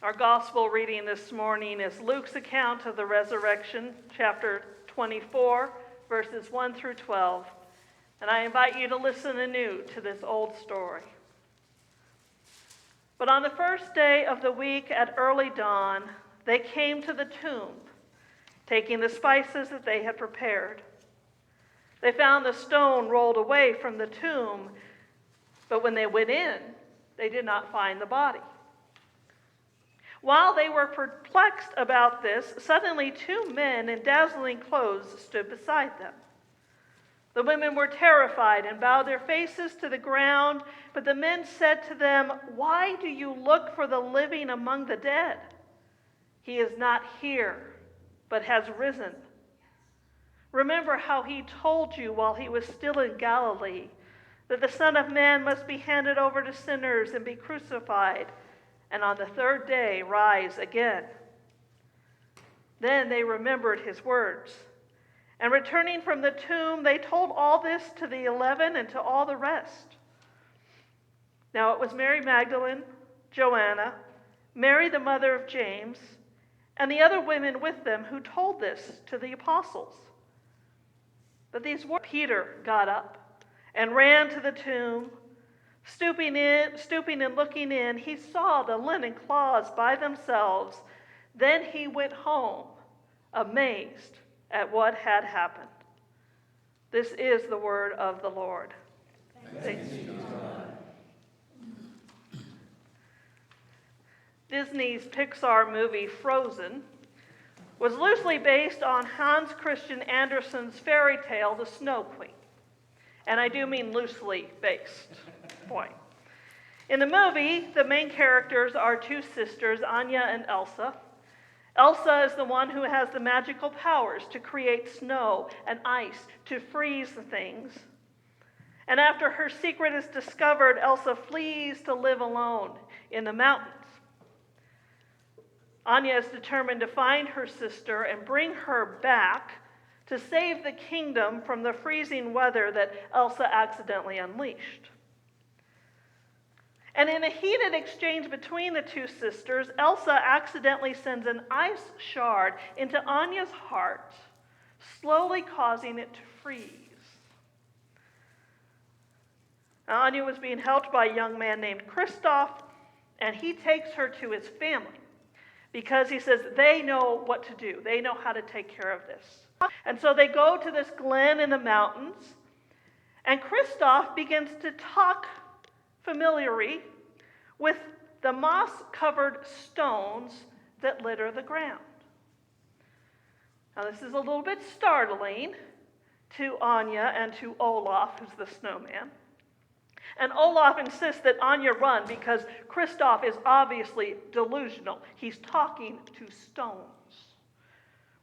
Our gospel reading this morning is Luke's account of the resurrection, chapter 24, verses 1 through 12. And I invite you to listen anew to this old story. But on the first day of the week at early dawn, they came to the tomb, taking the spices that they had prepared. They found the stone rolled away from the tomb, but when they went in, they did not find the body. While they were perplexed about this, suddenly two men in dazzling clothes stood beside them. The women were terrified and bowed their faces to the ground, but the men said to them, "Why do you look for the living among the dead? He is not here, but has risen. Remember how he told you while he was still in Galilee, that the Son of Man must be handed over to sinners and be crucified, and on the third day rise again." Then they remembered his words, and returning from the tomb, they told all this to the 11 and to all the rest. Now it was Mary Magdalene, Joanna, Mary the mother of James, and the other women with them who told this to the apostles. But these words, Peter got up and ran to the tomb. Stooping and looking in, he saw the linen cloths by themselves. Then he went home, amazed at what had happened. This is the word of the Lord. Thanks be to God. Disney's Pixar movie Frozen was loosely based on Hans Christian Andersen's fairy tale, The Snow Queen. And I do mean loosely based. Point. In the movie, the main characters are two sisters, Anya and Elsa. Elsa is the one who has the magical powers to create snow and ice to freeze things. And after her secret is discovered, Elsa flees to live alone in the mountains. Anya is determined to find her sister and bring her back to save the kingdom from the freezing weather that Elsa accidentally unleashed. And in a heated exchange between the two sisters, Elsa accidentally sends an ice shard into Anya's heart, slowly causing it to freeze. Now, Anya was being helped by a young man named Kristoff, and he takes her to his family because he says they know what to do. They know how to take care of this. And so they go to this glen in the mountains, and Kristoff begins to talk familiarly with the moss-covered stones that litter the ground. Now, this is a little bit startling to Anya and to Olaf, who's the snowman. And Olaf insists that Anya run because Kristoff is obviously delusional. He's talking to stones.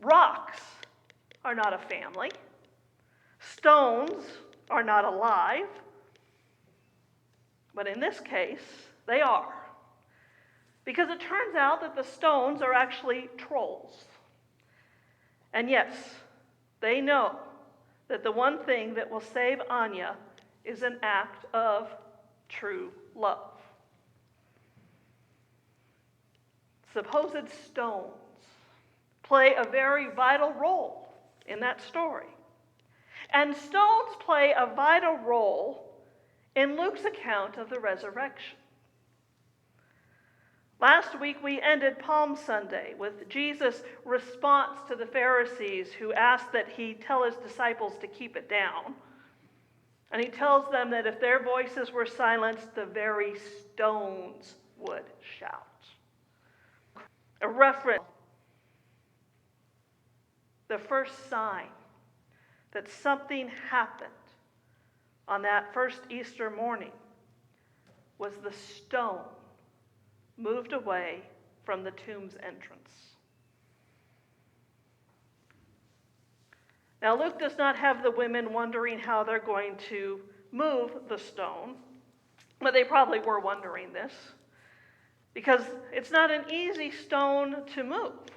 Rocks are not a family. Stones are not alive. But in this case, they are. Because it turns out that the stones are actually trolls. And yes, they know that the one thing that will save Anya is an act of true love. Supposed stones play a very vital role in that story. And stones play a vital role in Luke's account of the resurrection. Last week we ended Palm Sunday with Jesus' response to the Pharisees who asked that he tell his disciples to keep it down. And he tells them that if their voices were silenced, the very stones would shout. A reference, the first sign that something happened on that first Easter morning was the stone moved away from the tomb's entrance. Now, Luke does not have the women wondering how they're going to move the stone, but they probably were wondering this, because it's not an easy stone to move.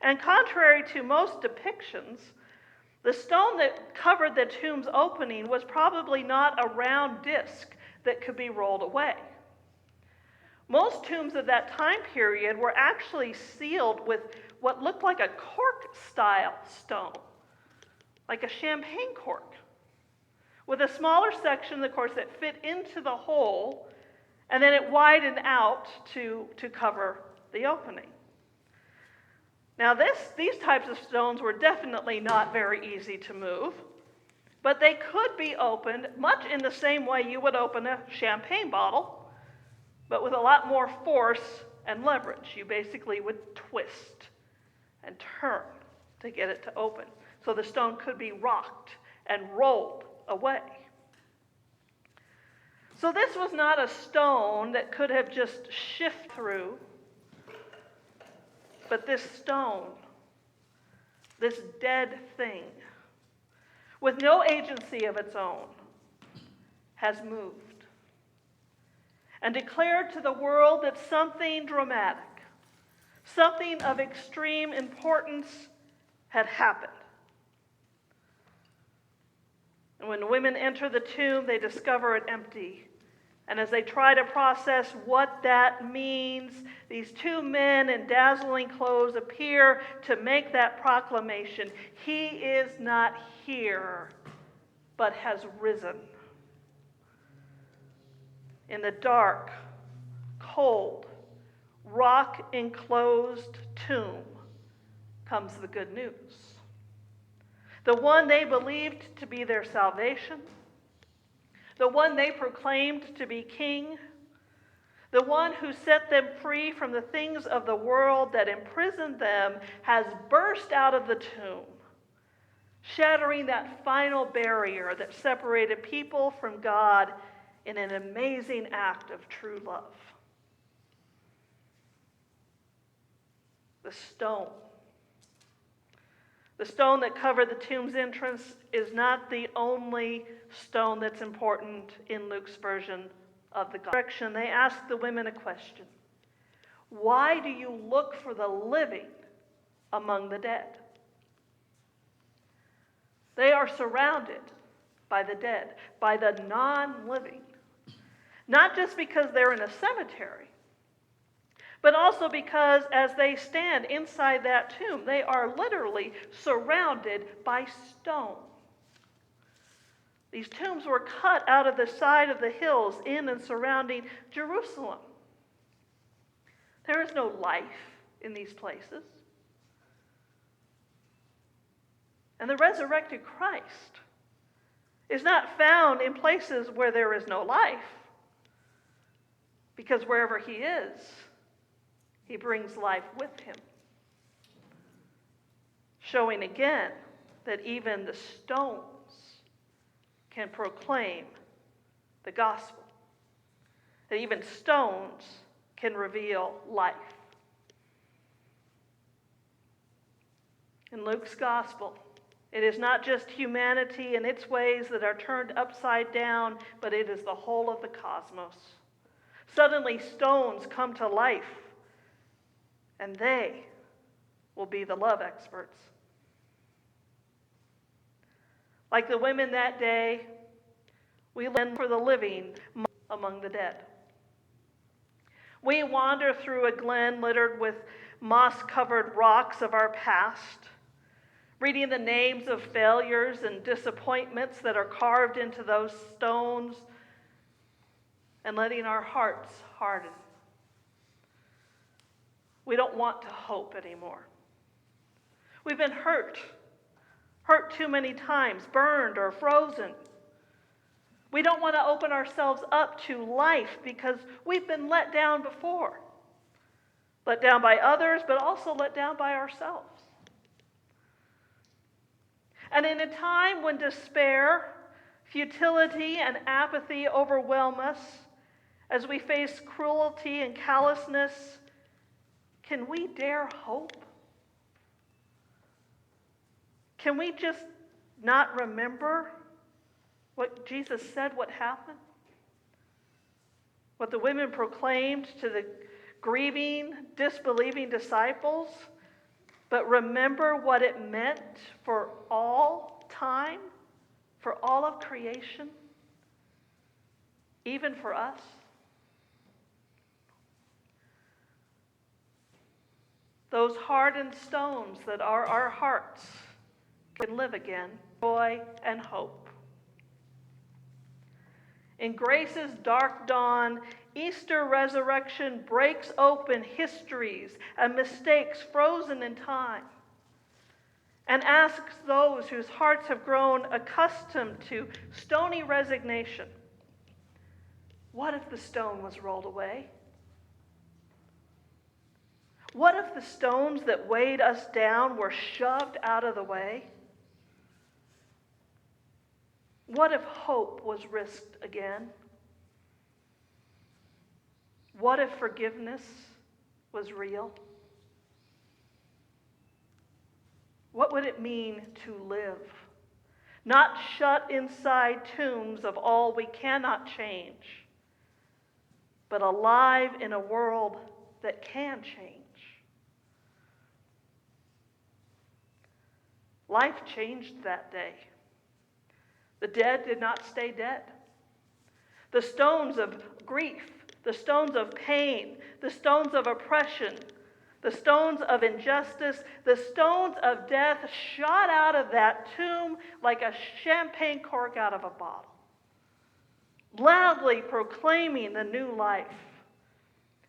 And contrary to most depictions, the stone that covered the tomb's opening was probably not a round disc that could be rolled away. Most tombs of that time period were actually sealed with what looked like a cork-style stone, like a champagne cork, with a smaller section, of course, that fit into the hole, and then it widened out to cover the opening. Now, these types of stones were definitely not very easy to move, but they could be opened much in the same way you would open a champagne bottle, but with a lot more force and leverage. You basically would twist and turn to get it to open. So the stone could be rocked and rolled away. So this was not a stone that could have just shifted through, but this stone, this dead thing, with no agency of its own, has moved and declared to the world that something dramatic, something of extreme importance had happened. And when women enter the tomb, they discover it empty. And as they try to process what that means, these two men in dazzling clothes appear to make that proclamation. He is not here, but has risen. In the dark, cold, rock-enclosed tomb comes the good news. The one they believed to be their salvation, the one they proclaimed to be king, the one who set them free from the things of the world that imprisoned them, has burst out of the tomb, shattering that final barrier that separated people from God in an amazing act of true love. The stone that covered the tomb's entrance is not the only stone that's important in Luke's version of the gospel. They ask the women a question. Why do you look for the living among the dead? They are surrounded by the dead, by the non-living. Not just because they're in a cemetery, but also because as they stand inside that tomb, they are literally surrounded by stone. These tombs were cut out of the side of the hills in and surrounding Jerusalem. There is no life in these places. And the resurrected Christ is not found in places where there is no life, because wherever he is, he brings life with him, showing again that even the stones can proclaim the gospel, that even stones can reveal life. In Luke's gospel, it is not just humanity and its ways that are turned upside down, but it is the whole of the cosmos. Suddenly, stones come to life, and they will be the love experts. Like the women that day, we look for the living among the dead. We wander through a glen littered with moss-covered rocks of our past, reading the names of failures and disappointments that are carved into those stones, and letting our hearts harden. We don't want to hope anymore. We've been hurt too many times, burned or frozen. We don't want to open ourselves up to life because we've been let down before. Let down by others, but also let down by ourselves. And in a time when despair, futility, and apathy overwhelm us, as we face cruelty and callousness, can we dare hope? Can we just not remember what Jesus said would happen? What the women proclaimed to the grieving, disbelieving disciples, but remember what it meant for all time, for all of creation, even for us? those hardened stones that are our hearts can live again, joy and hope. In grace's dark dawn, Easter resurrection breaks open histories and mistakes frozen in time and asks those whose hearts have grown accustomed to stony resignation, what if the stone was rolled away? What if the stones that weighed us down were shoved out of the way? What if hope was risked again? What if forgiveness was real? What would it mean to live? Not shut inside tombs of all we cannot change, but alive in a world that can change. Life changed that day. The dead did not stay dead. The stones of grief, the stones of pain, the stones of oppression, the stones of injustice, the stones of death shot out of that tomb like a champagne cork out of a bottle, loudly proclaiming the new life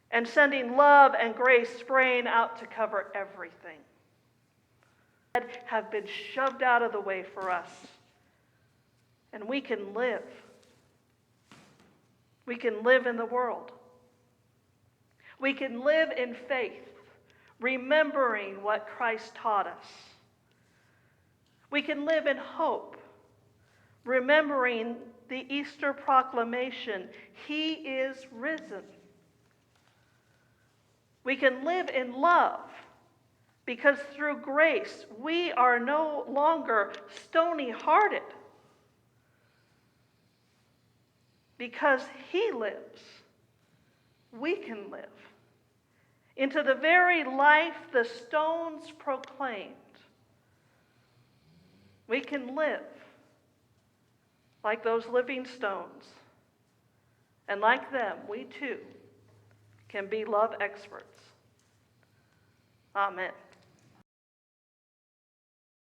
and sending love and grace spraying out to cover everything. Have been shoved out of the way for us, and we can live. We can live in the world. We can live in faith, remembering what Christ taught us. We can live in hope, remembering the Easter proclamation, He is risen. We can live in love, because through grace, we are no longer stony-hearted. Because He lives, we can live into the very life the stones proclaimed. We can live like those living stones. And like them, we too can be love experts. Amen.